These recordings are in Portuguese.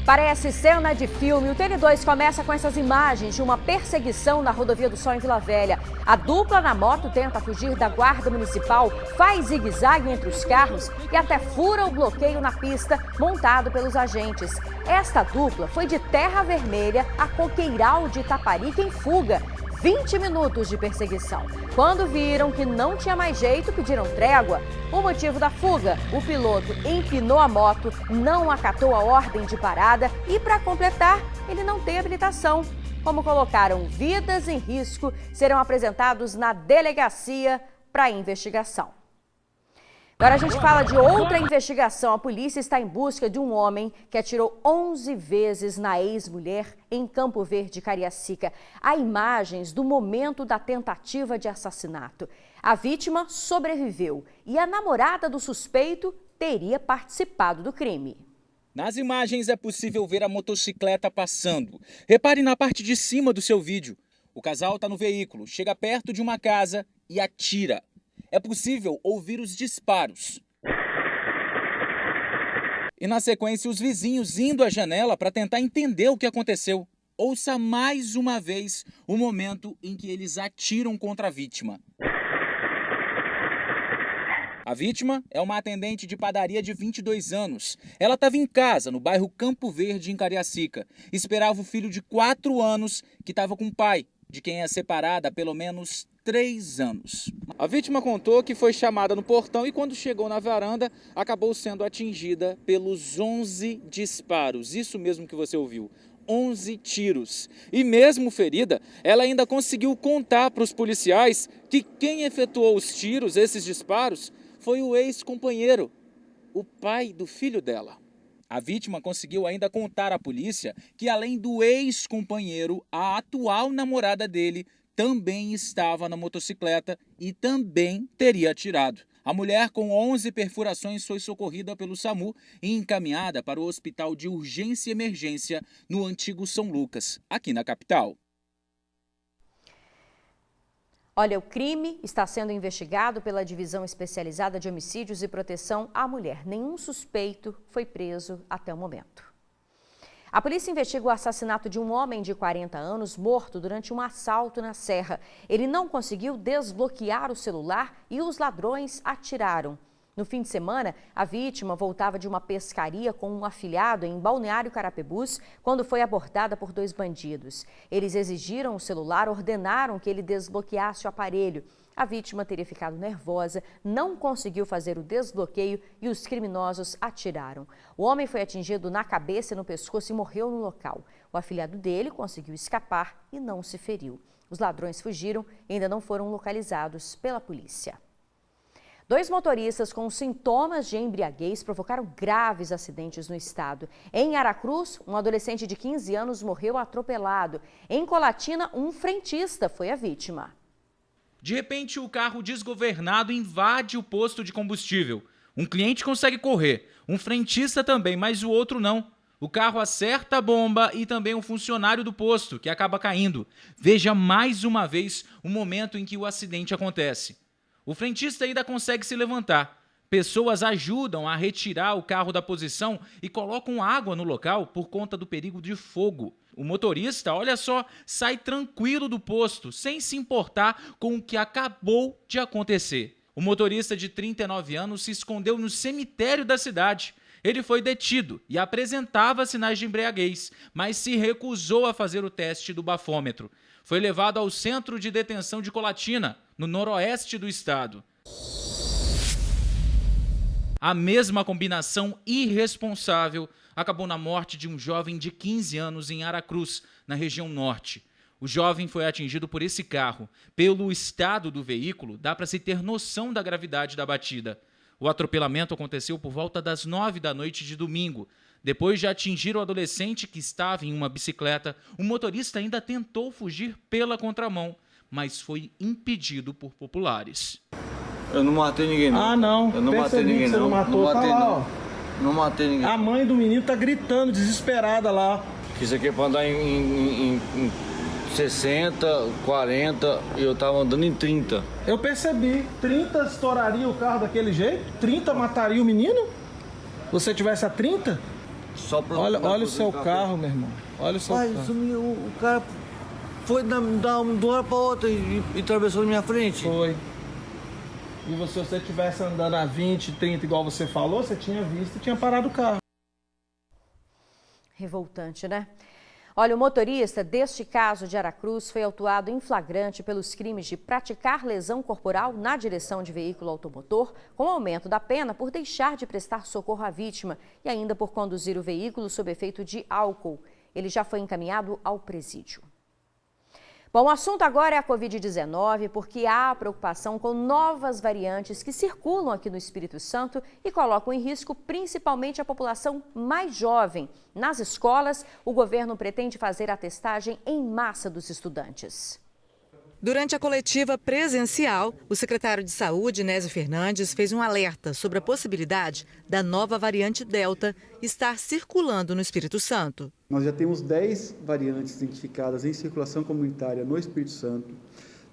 Parece cena de filme. O TN2 começa com essas imagens de uma perseguição na rodovia do Sol em Vila Velha. A dupla na moto tenta fugir da guarda municipal, faz zigue-zague entre os carros e até fura o bloqueio na pista montado pelos agentes. Esta dupla foi de Terra Vermelha a Coqueiral de Itaparica em fuga. 20 minutos de perseguição. Quando viram que não tinha mais jeito, pediram trégua. O motivo da fuga: o piloto empinou a moto, não acatou a ordem de parada e, para completar, ele não tem habilitação. Como colocaram vidas em risco, serão apresentados na delegacia para investigação. Agora a gente fala de outra investigação. A polícia está em busca de um homem que atirou 11 vezes na ex-mulher em Campo Verde, Cariacica. Há imagens do momento da tentativa de assassinato. A vítima sobreviveu e a namorada do suspeito teria participado do crime. Nas imagens é possível ver a motocicleta passando. Repare na parte de cima do seu vídeo. O casal está no veículo, chega perto de uma casa e atira. É possível ouvir os disparos. E na sequência, os vizinhos indo à janela para tentar entender o que aconteceu. Ouça mais uma vez o momento em que eles atiram contra a vítima. A vítima é uma atendente de padaria de 22 anos. Ela estava em casa, no bairro Campo Verde, em Cariacica. Esperava o filho de 4 anos, que estava com o pai, de quem é separada há pelo menos 3 anos. A vítima contou que foi chamada no portão e quando chegou na varanda, acabou sendo atingida pelos 11 disparos. Isso mesmo que você ouviu. 11 tiros. E mesmo ferida, ela ainda conseguiu contar para os policiais que quem efetuou os tiros, esses disparos, foi o ex-companheiro, o pai do filho dela. A vítima conseguiu ainda contar à polícia que, além do ex-companheiro, a atual namorada dele também estava na motocicleta e também teria atirado. A mulher, com 11 perfurações, foi socorrida pelo SAMU e encaminhada para o Hospital de Urgência e Emergência no antigo São Lucas, aqui na capital. Olha, o crime está sendo investigado pela Divisão Especializada de Homicídios e Proteção à Mulher. Nenhum suspeito foi preso até o momento. A polícia investiga o assassinato de um homem de 40 anos morto durante um assalto na Serra. Ele não conseguiu desbloquear o celular e os ladrões atiraram. No fim de semana, a vítima voltava de uma pescaria com um afilhado em Balneário Carapebus quando foi abordada por 2 bandidos. Eles exigiram o celular, ordenaram que ele desbloqueasse o aparelho. A vítima teria ficado nervosa, não conseguiu fazer o desbloqueio e os criminosos atiraram. O homem foi atingido na cabeça e no pescoço e morreu no local. O afilhado dele conseguiu escapar e não se feriu. Os ladrões fugiram e ainda não foram localizados pela polícia. 2 motoristas com sintomas de embriaguez provocaram graves acidentes no estado. Em Aracruz, um adolescente de 15 anos morreu atropelado. Em Colatina, um frentista foi a vítima. De repente, o carro desgovernado invade o posto de combustível. Um cliente consegue correr, um frentista também, mas o outro não. O carro acerta a bomba e também um funcionário do posto, que acaba caindo. Veja mais uma vez o momento em que o acidente acontece. O frentista ainda consegue se levantar. Pessoas ajudam a retirar o carro da posição e colocam água no local por conta do perigo de fogo. O motorista, olha só, sai tranquilo do posto, sem se importar com o que acabou de acontecer. O motorista de 39 anos se escondeu no cemitério da cidade. Ele foi detido e apresentava sinais de embriaguez, mas se recusou a fazer o teste do bafômetro. Foi levado ao centro de detenção de Colatina, no noroeste do estado. A mesma combinação irresponsável acabou na morte de um jovem de 15 anos em Aracruz, na região norte. O jovem foi atingido por esse carro. Pelo estado do veículo, dá para se ter noção da gravidade da batida. O atropelamento aconteceu por volta das 9 da noite de domingo. Depois de atingir o adolescente que estava em uma bicicleta, o motorista ainda tentou fugir pela contramão, mas foi impedido por populares. Eu não matei ninguém, não. Ah, não. Eu não matei ninguém, não. Não matou, não matei, tá lá, não. ó. Não matei ninguém. A mãe do menino tá gritando, desesperada lá. Isso aqui é pra andar em 60, 40 e eu tava andando em 30. Eu percebi. 30 estouraria o carro daquele jeito? 30 mataria o menino? Se você tivesse a 30? Só pra Olha o seu carro, meu irmão. Olha o seu Pai, carro. o cara foi de uma hora pra outra e atravessou na minha frente. Foi. E se você estivesse andando a 20, 30, igual você falou, você tinha visto e tinha parado o carro. Revoltante, né? Olha, o motorista deste caso de Aracruz foi autuado em flagrante pelos crimes de praticar lesão corporal na direção de veículo automotor, com aumento da pena por deixar de prestar socorro à vítima e ainda por conduzir o veículo sob efeito de álcool. Ele já foi encaminhado ao presídio. Bom, o assunto agora é a Covid-19, porque há preocupação com novas variantes que circulam aqui no Espírito Santo e colocam em risco principalmente a população mais jovem. Nas escolas, o governo pretende fazer a testagem em massa dos estudantes. Durante a coletiva presencial, o secretário de Saúde, Nésio Fernandes, fez um alerta sobre a possibilidade da nova variante Delta estar circulando no Espírito Santo. Nós já temos 10 variantes identificadas em circulação comunitária no Espírito Santo.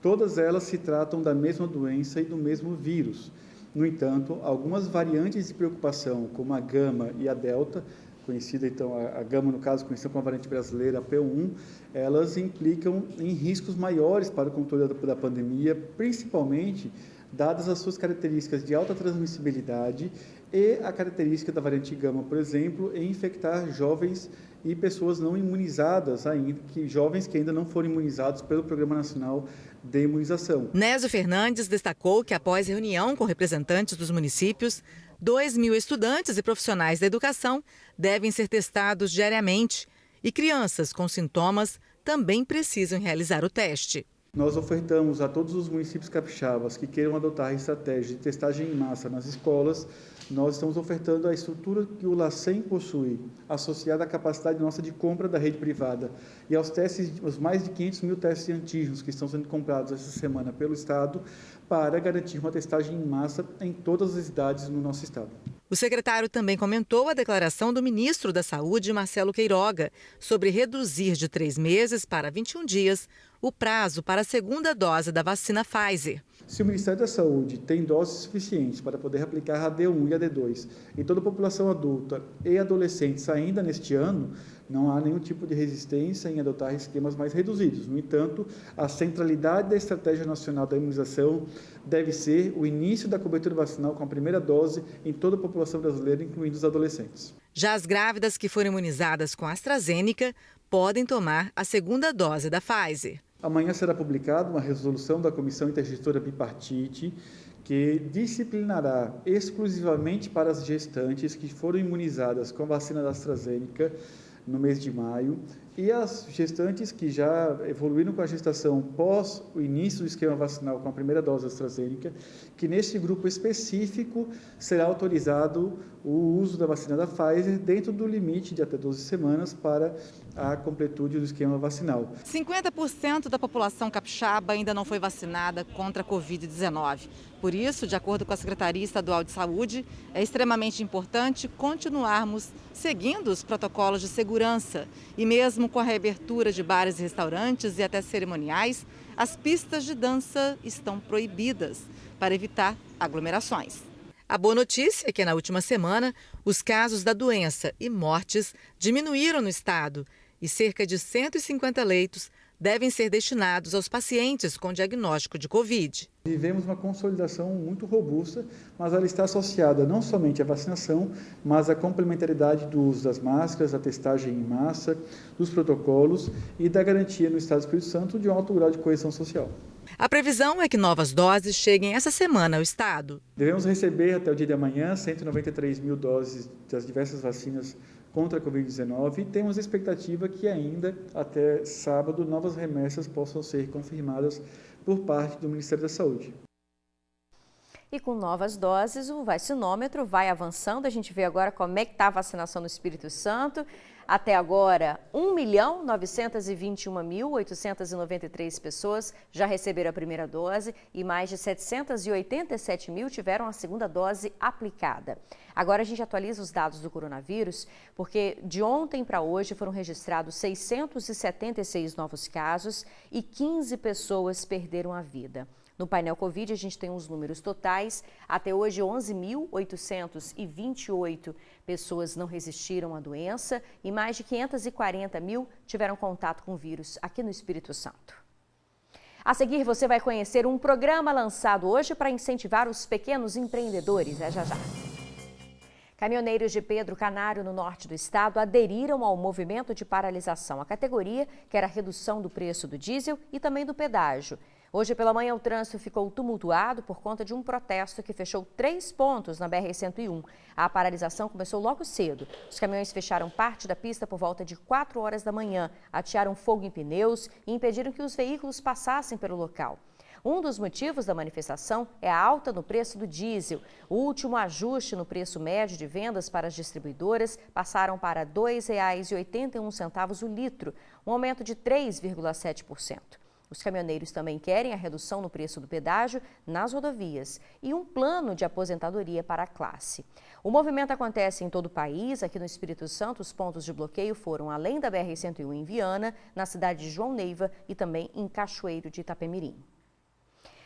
Todas elas se tratam da mesma doença e do mesmo vírus. No entanto, algumas variantes de preocupação, como a Gama e a Delta, conhecida então, a Gama no caso, conhecida como a variante brasileira, a P1, elas implicam em riscos maiores para o controle da pandemia, principalmente dadas as suas características de alta transmissibilidade e a característica da variante Gama, por exemplo, em infectar jovens e pessoas não imunizadas ainda, jovens que ainda não foram imunizados pelo Programa Nacional de Imunização. Nésio Fernandes destacou que após reunião com representantes dos municípios, 2.000 estudantes e profissionais da educação devem ser testados diariamente e crianças com sintomas também precisam realizar o teste. Nós ofertamos a todos os municípios capixabas que queiram adotar a estratégia de testagem em massa nas escolas, nós estamos ofertando a estrutura que o LACEN possui, associada à capacidade nossa de compra da rede privada e aos testes, os mais de 500 mil testes de antígenos que estão sendo comprados essa semana pelo Estado para garantir uma testagem em massa em todas as idades no nosso Estado. O secretário também comentou a declaração do ministro da Saúde, Marcelo Queiroga, sobre reduzir de 3 meses para 21 dias o prazo para a segunda dose da vacina Pfizer. Se o Ministério da Saúde tem doses suficientes para poder aplicar a D1 e a D2 em toda a população adulta e adolescentes ainda neste ano, não há nenhum tipo de resistência em adotar esquemas mais reduzidos. No entanto, a centralidade da Estratégia Nacional da Imunização deve ser o início da cobertura vacinal com a primeira dose em toda a população brasileira, incluindo os adolescentes. Já as grávidas que forem imunizadas com a AstraZeneca podem tomar a segunda dose da Pfizer. Amanhã será publicada uma resolução da Comissão Intergestora Bipartite que disciplinará exclusivamente para as gestantes que foram imunizadas com a vacina da AstraZeneca no mês de maio e as gestantes que já evoluíram com a gestação pós o início do esquema vacinal com a primeira dose da AstraZeneca, que neste grupo específico será autorizado o uso da vacina da Pfizer dentro do limite de até 12 semanas para a completude do esquema vacinal. 50% da população capixaba ainda não foi vacinada contra a Covid-19. Por isso, de acordo com a Secretaria Estadual de Saúde, é extremamente importante continuarmos seguindo os protocolos de segurança. E mesmo com a reabertura de bares e restaurantes e até cerimoniais, as pistas de dança estão proibidas para evitar aglomerações. A boa notícia é que na última semana, os casos da doença e mortes diminuíram no estado e cerca de 150 leitos devem ser destinados aos pacientes com diagnóstico de Covid. Vivemos uma consolidação muito robusta, mas ela está associada não somente à vacinação, mas à complementaridade do uso das máscaras, da testagem em massa, dos protocolos e da garantia no Estado do Espírito Santo de um alto grau de coesão social. A previsão é que novas doses cheguem essa semana ao estado. Devemos receber até o dia de amanhã 193 mil doses das diversas vacinas contra a Covid-19 e temos a expectativa que ainda até sábado novas remessas possam ser confirmadas por parte do Ministério da Saúde. E com novas doses, o vacinômetro vai avançando. A gente vê agora como é que está a vacinação no Espírito Santo. Até agora, 1.921.893 pessoas já receberam a primeira dose e mais de 787 mil tiveram a segunda dose aplicada. Agora a gente atualiza os dados do coronavírus, porque de ontem para hoje foram registrados 676 novos casos e 15 pessoas perderam a vida. No painel Covid, a gente tem os números totais. Até hoje, 11.828 pessoas não resistiram à doença e mais de 540 mil tiveram contato com o vírus aqui no Espírito Santo. A seguir, você vai conhecer um programa lançado hoje para incentivar os pequenos empreendedores. Já já. Caminhoneiros de Pedro Canário, no norte do estado, aderiram ao movimento de paralisação. A categoria quer a redução do preço do diesel e também do pedágio. Hoje pela manhã, o trânsito ficou tumultuado por conta de um protesto que fechou 3 pontos na BR-101. A paralisação começou logo cedo. Os caminhões fecharam parte da pista por volta de 4 horas da manhã, atearam fogo em pneus e impediram que os veículos passassem pelo local. Um dos motivos da manifestação é a alta no preço do diesel. O último ajuste no preço médio de vendas para as distribuidoras passaram para R$ 2,81 o litro, um aumento de 3,7%. Os caminhoneiros também querem a redução no preço do pedágio nas rodovias e um plano de aposentadoria para a classe. O movimento acontece em todo o país. Aqui no Espírito Santo, os pontos de bloqueio foram além da BR-101 em Viana, na cidade de João Neiva e também em Cachoeiro de Itapemirim.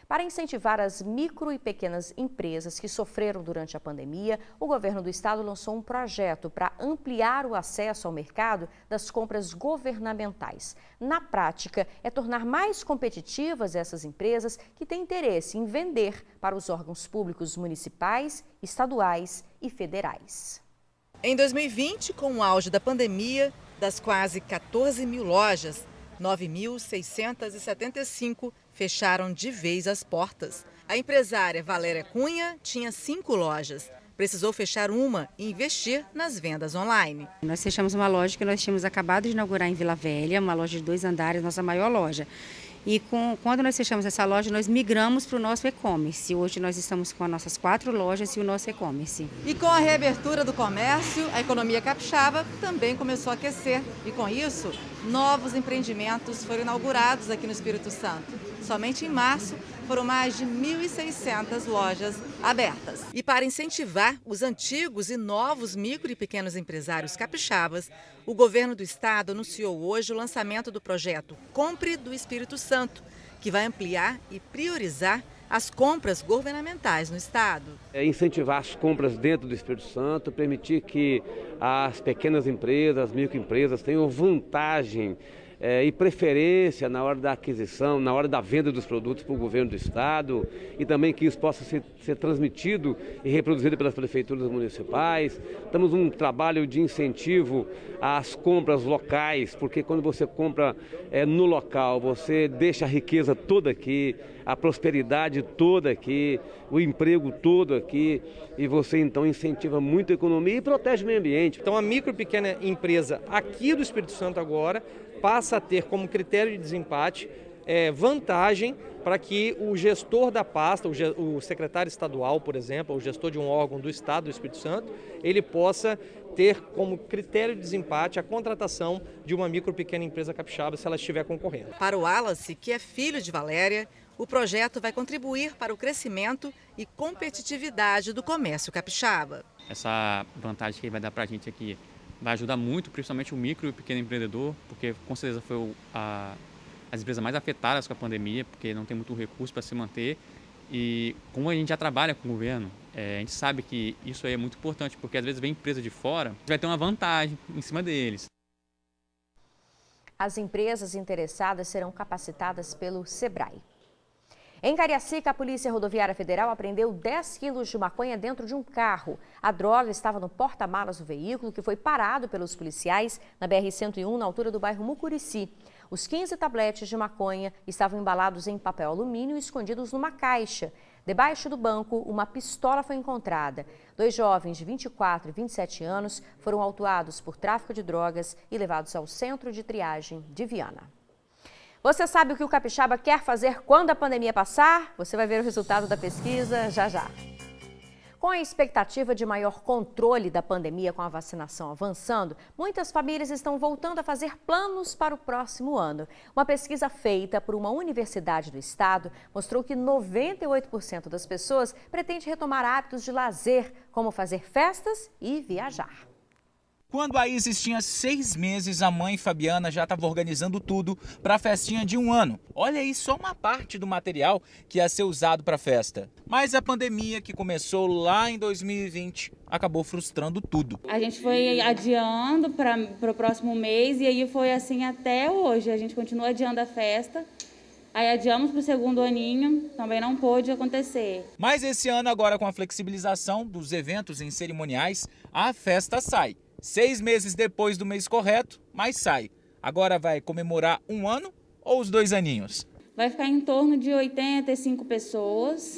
Para incentivar as micro e pequenas empresas que sofreram durante a pandemia, o governo do estado lançou um projeto para ampliar o acesso ao mercado das compras governamentais. Na prática, é tornar mais competitivas essas empresas que têm interesse em vender para os órgãos públicos municipais, estaduais e federais. Em 2020, com o auge da pandemia, das quase 14 mil lojas, 9.675 fecharam de vez as portas. A empresária Valéria Cunha tinha 5 lojas. Precisou fechar uma e investir nas vendas online. Nós fechamos uma loja que nós tínhamos acabado de inaugurar em Vila Velha, uma loja de 2 andares, nossa maior loja. E quando nós fechamos essa loja, nós migramos para o nosso e-commerce. Hoje nós estamos com as nossas 4 lojas e o nosso e-commerce. E com a reabertura do comércio, a economia capixaba também começou a aquecer. E com isso, novos empreendimentos foram inaugurados aqui no Espírito Santo. Somente em março, foram mais de 1.600 lojas abertas. E para incentivar os antigos e novos micro e pequenos empresários capixabas, o governo do estado anunciou hoje o lançamento do projeto Compre do Espírito Santo, que vai ampliar e priorizar as compras governamentais no estado. Incentivar as compras dentro do Espírito Santo, permitir que as pequenas empresas, as microempresas tenham vantagem e preferência na hora da aquisição, na hora da venda dos produtos para o governo do estado e também que isso possa ser transmitido e reproduzido pelas prefeituras municipais. Estamos num trabalho de incentivo às compras locais, porque quando você compra no local, você deixa a riqueza toda aqui, a prosperidade toda aqui, o emprego todo aqui e você então incentiva muito a economia e protege o meio ambiente. Então a micro e pequena empresa aqui do Espírito Santo agora passa a ter como critério de desempate vantagem para que o gestor da pasta, o secretário estadual, por exemplo, o gestor de um órgão do estado do Espírito Santo, ele possa ter como critério de desempate a contratação de uma micro e pequena empresa capixaba se ela estiver concorrendo. Para o Wallace, que é filho de Valéria, o projeto vai contribuir para o crescimento e competitividade do comércio capixaba. Essa vantagem que vai dar para a gente aqui vai ajudar muito, principalmente o micro e o pequeno empreendedor, porque com certeza foi as empresas mais afetadas com a pandemia, porque não tem muito recurso para se manter. E como a gente já trabalha com o governo, a gente sabe que isso aí é muito importante, porque às vezes vem empresa de fora, a gente vai ter uma vantagem em cima deles. As empresas interessadas serão capacitadas pelo SEBRAE. Em Cariacica, a Polícia Rodoviária Federal apreendeu 10 quilos de maconha dentro de um carro. A droga estava no porta-malas do veículo, que foi parado pelos policiais na BR-101, na altura do bairro Mucurici. Os 15 tabletes de maconha estavam embalados em papel alumínio e escondidos numa caixa. Debaixo do banco, uma pistola foi encontrada. 2 jovens de 24 e 27 anos foram autuados por tráfico de drogas e levados ao centro de triagem de Viana. Você sabe o que o capixaba quer fazer quando a pandemia passar? Você vai ver o resultado da pesquisa já já. Com a expectativa de maior controle da pandemia com a vacinação avançando, muitas famílias estão voltando a fazer planos para o próximo ano. Uma pesquisa feita por uma universidade do estado mostrou que 98% das pessoas pretende retomar hábitos de lazer, como fazer festas e viajar. Quando a Isis tinha 6 meses, a mãe Fabiana já estava organizando tudo para a festinha de 1 ano. Olha aí, só uma parte do material que ia ser usado para a festa. Mas a pandemia, que começou lá em 2020, acabou frustrando tudo. A gente foi adiando para o próximo mês e aí foi assim até hoje. A gente continua adiando a festa. Aí adiamos para o 2º aninho, também não pôde acontecer. Mas esse ano, agora com a flexibilização dos eventos em cerimoniais, a festa sai. 6 meses depois do mês correto, mas sai. Agora vai comemorar 1 ano ou os 2 aninhos? Vai ficar em torno de 85 pessoas.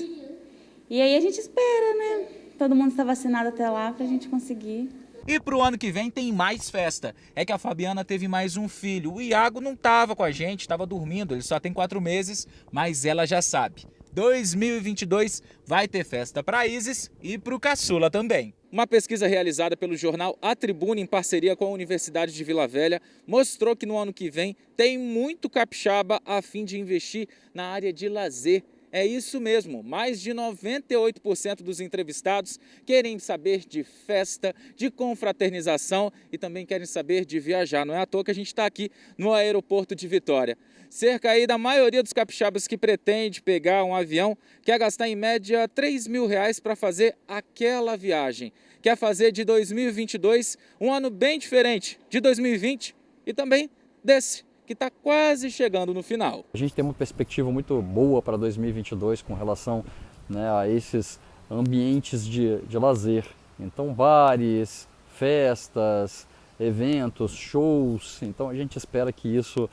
E aí a gente espera, né? Todo mundo está vacinado até lá para a gente conseguir. E pro ano que vem tem mais festa. É que a Fabiana teve mais um filho. O Iago não estava com a gente, estava dormindo. Ele só tem 4 meses, mas ela já sabe. 2022 vai ter festa para Isis e para o caçula também. Uma pesquisa realizada pelo jornal A Tribuna em parceria com a Universidade de Vila Velha mostrou que no ano que vem tem muito capixaba a fim de investir na área de lazer. É isso mesmo, mais de 98% dos entrevistados querem saber de festa, de confraternização e também querem saber de viajar. Não é à toa que a gente está aqui no aeroporto de Vitória. Cerca aí da maioria dos capixabas que pretende pegar um avião quer gastar em média R$3.000 para fazer aquela viagem. Quer fazer de 2022 um ano bem diferente de 2020 e também desse, que está quase chegando no final. A gente tem uma perspectiva muito boa para 2022 com relação, né, a esses ambientes de lazer. Então, bares, festas, eventos, shows. Então, a gente espera que isso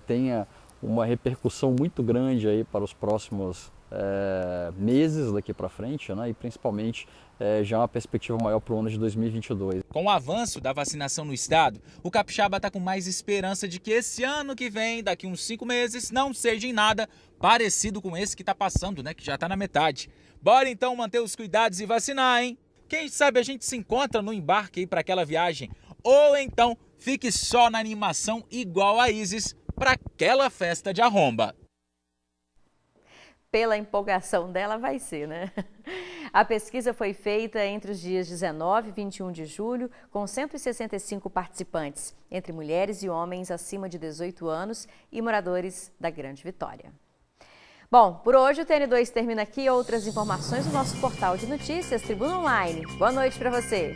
tenha uma repercussão muito grande aí para os próximos meses daqui para frente, né, e principalmente já uma perspectiva maior para o ano de 2022. Com o avanço da vacinação no estado, o capixaba está com mais esperança de que esse ano que vem, daqui uns 5 meses, não seja em nada parecido com esse que está passando, né, que já está na metade. Bora então manter os cuidados e vacinar, hein? Quem sabe a gente se encontra no embarque aí para aquela viagem, ou então fique só na animação igual a Isis para aquela festa de arromba. Pela empolgação dela vai ser, né? A pesquisa foi feita entre os dias 19 e 21 de julho, com 165 participantes, entre mulheres e homens acima de 18 anos e moradores da Grande Vitória. Bom, por hoje o TN2 termina aqui. Outras informações no nosso portal de notícias, Tribuna Online. Boa noite para você.